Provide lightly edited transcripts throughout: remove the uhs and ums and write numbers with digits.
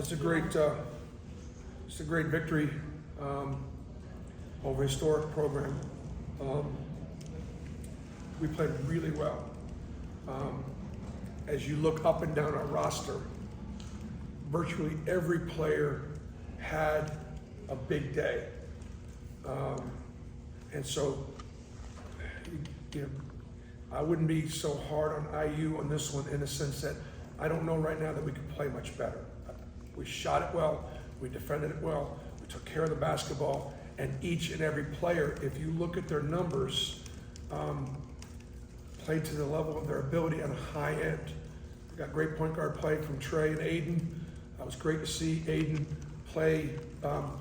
It's a great victory over a historic program. We played really well. As you look up and down our roster, virtually every player had a big day. And so, you know, I wouldn't be so hard on IU on this one in the sense that I don't know right now that we could play much better. We shot it well, we defended it well, we took care of the basketball, and each and every player, if you look at their numbers, played to the level of their ability on a high end. We got great point guard play from Trey and Aiden. It was great to see Aiden play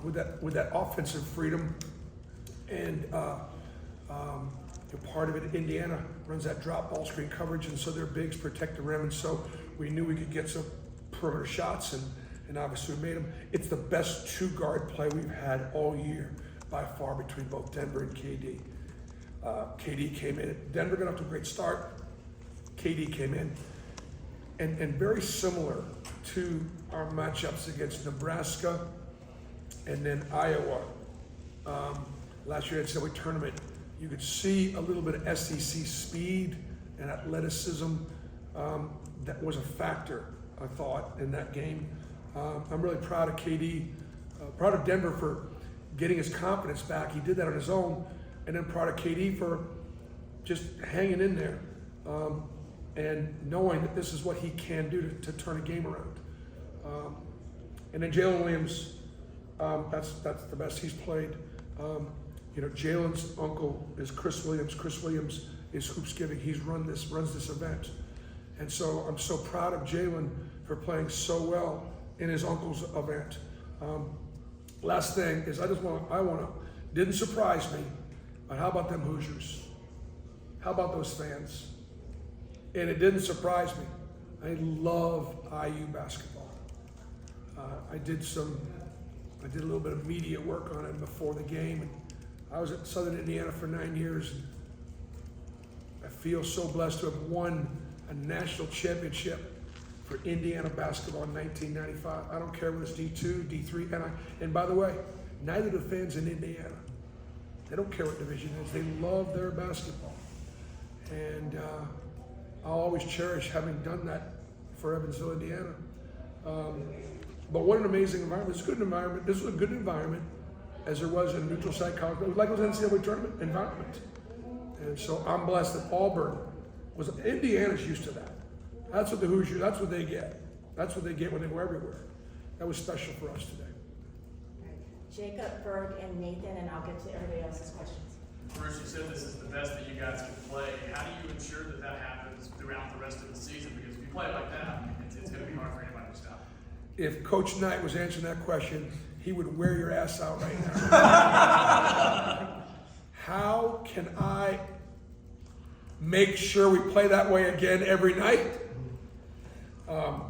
with that offensive freedom. And part of it, Indiana runs that drop ball screen coverage, and so their bigs protect the rim, and so we knew we could get some perimeter shots, and obviously we made them. It's the best two guard play we've had all year by far between both Denver and KD. KD came in. Denver got off to a great start. KD came in, and very similar to our matchups against Nebraska and then Iowa. Last year at the NCAA tournament, you could see a little bit of SEC speed and athleticism that was a factor, I thought, in that game. I'm really proud of KD, proud of Denver for getting his confidence back. He did that on his own, and then proud of KD for just hanging in there and knowing that this is what he can do to turn a game around. And then Jalen Williams, that's the best he's played. You know, Jalen's uncle is Chris Williams. Chris Williams is Hoopsgiving. He's runs this event. And so I'm so proud of Jalen for playing so well in his uncle's event. Last thing is didn't surprise me, but how about them Hoosiers? How about those fans? And it didn't surprise me. I love IU basketball. I did a little bit of media work on it before the game, and I was at Southern Indiana for 9 years. And I feel so blessed to have won a national championship for Indiana basketball in 1995. I don't care whether it's D2, D3, and by the way, neither do fans in Indiana. They don't care what division it is. They love their basketball. And I'll always cherish having done that for Evansville, Indiana. But what an amazing environment. It's a good environment. This was a good environment as there was in neutral site college. It was like it was an NCAA tournament environment. And so I'm blessed that Auburn Indiana's used to that. That's what the Hoosiers, that's what they get. That's what they get when they go everywhere. That was special for us today. Jacob, Berg, and Nathan, and I'll get to everybody else's questions. Bruce, you said this is the best that you guys can play. How do you ensure that that happens throughout the rest of the season? Because if you play like that, it's going to be hard for anybody to stop. If Coach Knight was answering that question, he would wear your ass out right now. How can I make sure we play that way again every night? I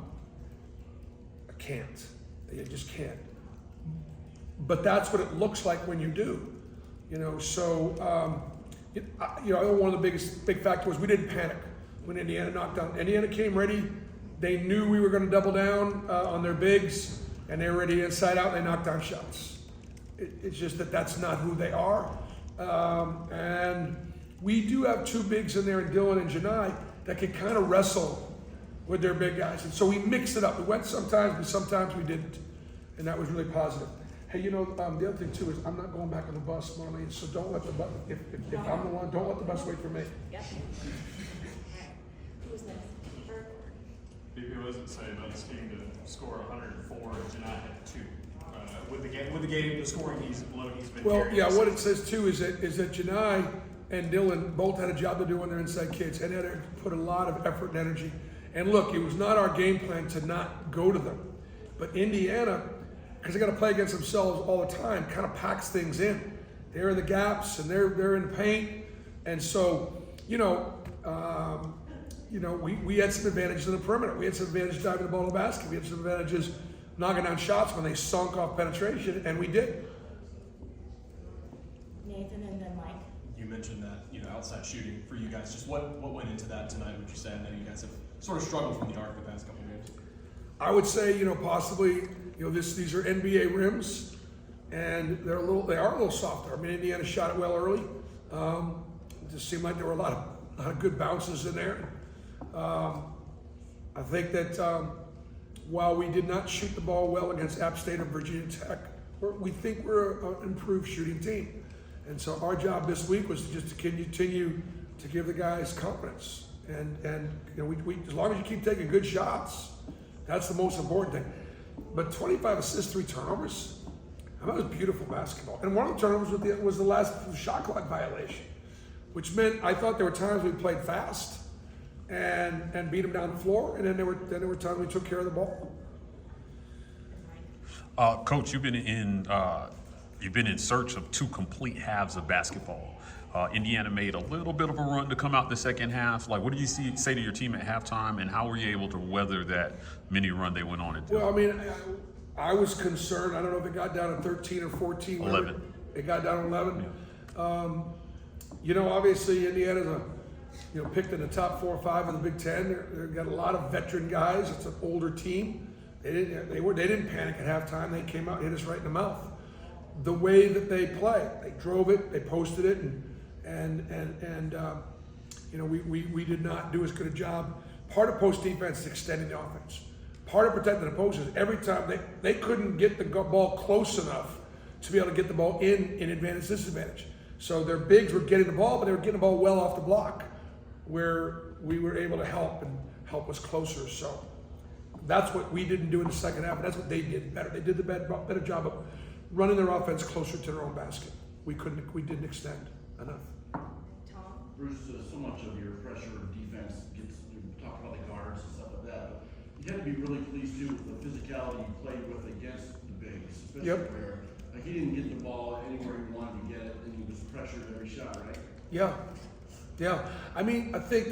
can't. You just can't. But that's what it looks like when you do. You know, so one of the big factors was we didn't panic when Indiana knocked down. Indiana came ready. They knew we were going to double down on their bigs, and they were ready inside out, and they knocked down shots. It's just that's not who they are. And we do have two bigs in there, Dylan and Janai, that can kind of wrestle with their big guys. And so we mixed it up. We went sometimes, but sometimes we didn't. And that was really positive. Hey, you know, the other thing too is I'm not going back on the bus, Marlene, so don't let the bus, if I'm the one, don't let the bus wait for me. Yep. Who's next? Berg? BP, what does it say about this team to score 104 and Janai had 2? With the game, the scoring he's been carrying. Yeah, what it says too is that Janai and Dylan both had a job to do on their inside kids and had to put a lot of effort and energy. And look, it was not our game plan to not go to them. But Indiana, because they got to play against themselves all the time, kind of packs things in. They're in the gaps and they're in the paint. And so, we had some advantages in the perimeter. We had some advantages diving the ball in the basket. We had some advantages knocking down shots when they sunk off penetration, and we did. Nathan and then Mike. You mentioned that, outside shooting for you guys. Just what went into that tonight, would you say? And then you guys have sort of struggled from the arc the past couple of games. I would say, possibly, these are NBA rims, and they are a little softer. I mean, Indiana shot it well early. It just seemed like there were a lot of good bounces in there. I think that while we did not shoot the ball well against App State or Virginia Tech, we think we're an improved shooting team. And so our job this week was just to continue to give the guys confidence. And we as long as you keep taking good shots, that's the most important thing. But 25 assists, 3 turnovers, that was beautiful basketball. And one of the turnovers was the last shot clock violation, which meant I thought there were times we played fast and beat them down the floor, and then there were times we took care of the ball. Coach, you've been in search of 2 complete halves of basketball. Indiana made a little bit of a run to come out the second half. Like, what did you say to your team at halftime, and how were you able to weather that mini run they went on and did? Well, I mean, I was concerned. I don't know if it got down to 13 or 14. 11. It got down to 11. Yeah. Obviously Indiana's picked in the top 4 or 5 of the Big Ten. They've got a lot of veteran guys. It's an older team. They didn't panic at halftime. They came out and hit us right in the mouth. The way that they play, they drove it, they posted it, we did not do as good a job. Part of post defense is extending the offense. Part of protecting the post is every time they couldn't get the ball close enough to be able to get the ball in advantage, disadvantage. So their bigs were getting the ball, but they were getting the ball well off the block, where we were able to help us closer. So that's what we didn't do in the second half, and that's what they did better. They did the better job of running their offense closer to their own basket. We didn't extend enough. Tom? Bruce, so much of your pressure defense gets, you talk about the guards and stuff like that, but you had to be really pleased too with the physicality you played with against the bigs, especially where he didn't get the ball anywhere he wanted to get it, and he was pressured every shot, right? Yeah. I mean, I think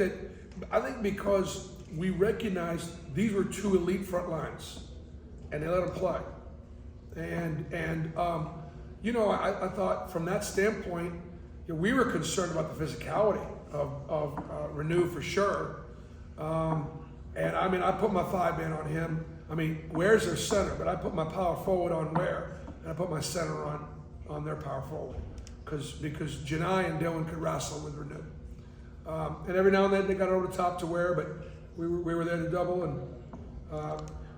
because we recognized these were 2 elite front lines, and they let them play. I thought from that standpoint, we were concerned about the physicality of Renew for sure. And I mean, I put my 5-man on him. I mean, Ware's their center, but I put my power forward on Ware, and I put my center on their power forward, because Janai and Dylan could wrestle with Renew. And every now and then they got over the top to Ware, but we were there to double. And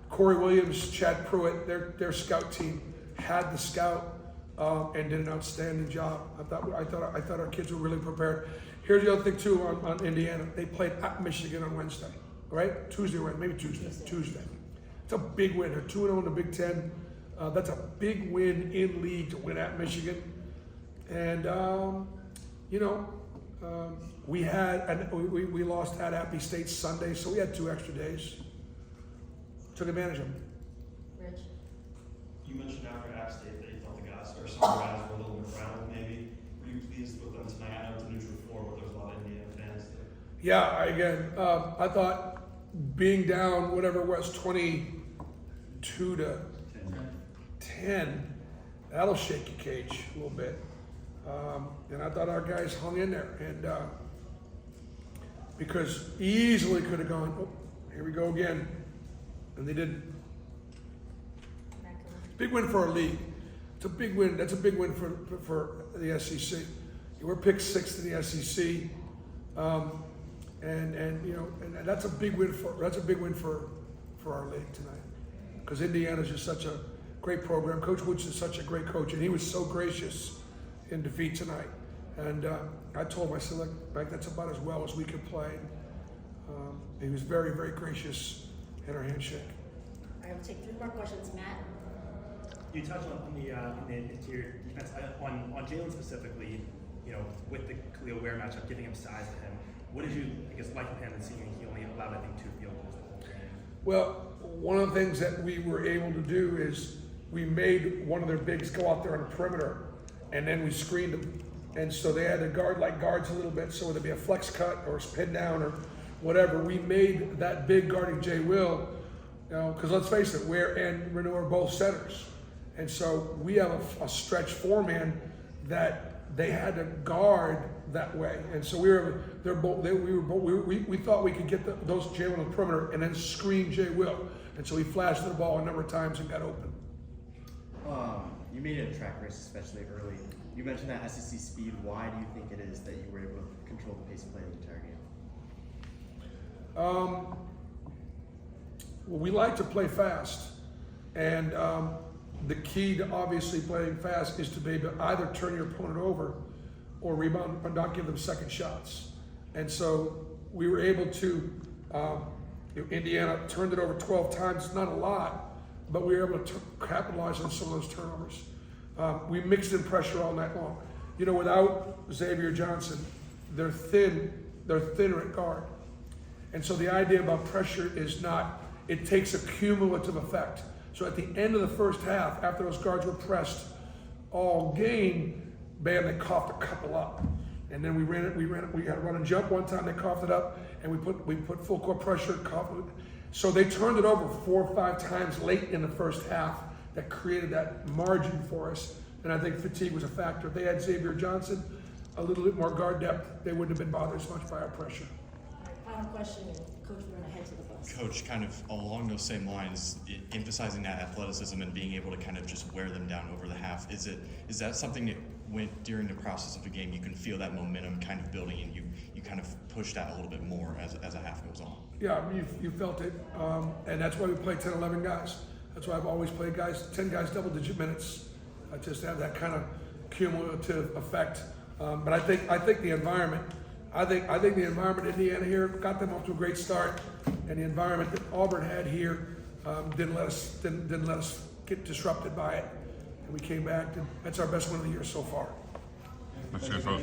Corey Williams, Chad Pruitt, their scout team had the scout and did an outstanding job. I thought our kids were really prepared. Here's the other thing too on Indiana. They played at Michigan on Wednesday, right? Tuesday. It's a big win. They're 2-0 in the Big Ten. That's a big win in league to win at Michigan. And we lost at Appy State Sunday, so we had 2 extra days. Took advantage of them. Rich? You mentioned after App State that you thought the guys, or some guys were a little bit rattled maybe. Were you pleased with them tonight? I know it's a neutral floor, but there's a lot of Indiana fans there. Yeah, I thought being down, whatever it was, 22 to 10, that'll shake your cage a little bit. And I thought our guys hung in there, and because easily could have gone, oh, here we go again, and they didn't. Big win for our league. It's a big win. That's a big win for the SEC. We're picked 6th in the SEC, and that's a big win for our league tonight, because Indiana's just such a great program. Coach Woods is such a great coach, and he was so gracious in defeat tonight. And I told him, I said, look, that's about as well as we could play. He was very, very gracious in our handshake. All right, we'll take 3 more questions. Matt? You touched on the interior defense. On Jalen specifically, with the Khalil Ware matchup, giving him size to him, what did you, like him and seeing he only allowed, 2 field goals the whole game? Well, one of the things that we were able to do is we made one of their bigs go out there on the perimeter, and then we screened them. And so they had to guards a little bit, so whether it be a flex cut or a spin down or whatever, we made that big guarding Jay Will, because let's face it, Ware and Renew are both centers. And so we have a stretch 4-man that they had to guard that way, and so we thought we could get those Jalen on the perimeter and then screen Jay Will, and so he flashed the ball a number of times and got open. You made it a track race, especially early. You mentioned that SEC speed. Why do you think it is that you were able to control the pace of play the entire game? Well, we like to play fast, and the key to obviously playing fast is to be able to either turn your opponent over or rebound, but not give them second shots. And so we were able to, Indiana turned it over 12 times, not a lot, but we were able to capitalize on some of those turnovers. We mixed in pressure all night long. You know, without Xavier Johnson, they're thinner at guard. And so the idea about pressure is not, it takes a cumulative effect. So at the end of the first half, after those guards were pressed all game, bam, they coughed a couple up. And then we had a run and jump one time, they coughed it up, and we put full court pressure, coughed it. So they turned it over 4 or 5 times late in the first half that created that margin for us. And I think fatigue was a factor. If they had Xavier Johnson, a little bit more guard depth, they wouldn't have been bothered as much by our pressure. All right, final question, and Coach, we're gonna head to the bus. Coach, kind of along those same lines, emphasizing that athleticism and being able to kind of just wear them down over the half, is that something that went during the process of the game, you can feel that momentum kind of building and you kind of push that a little bit more as a half goes on? Yeah, you felt it, and that's why we play 10, 11 guys. That's why I've always played 10 guys double-digit minutes, just to have that kind of cumulative effect. But I think the environment, I think the environment in Indiana here got them off to a great start, and the environment that Auburn had here didn't let us get disrupted by it. And we came back, and that's our best win of the year so far. That's it, folks.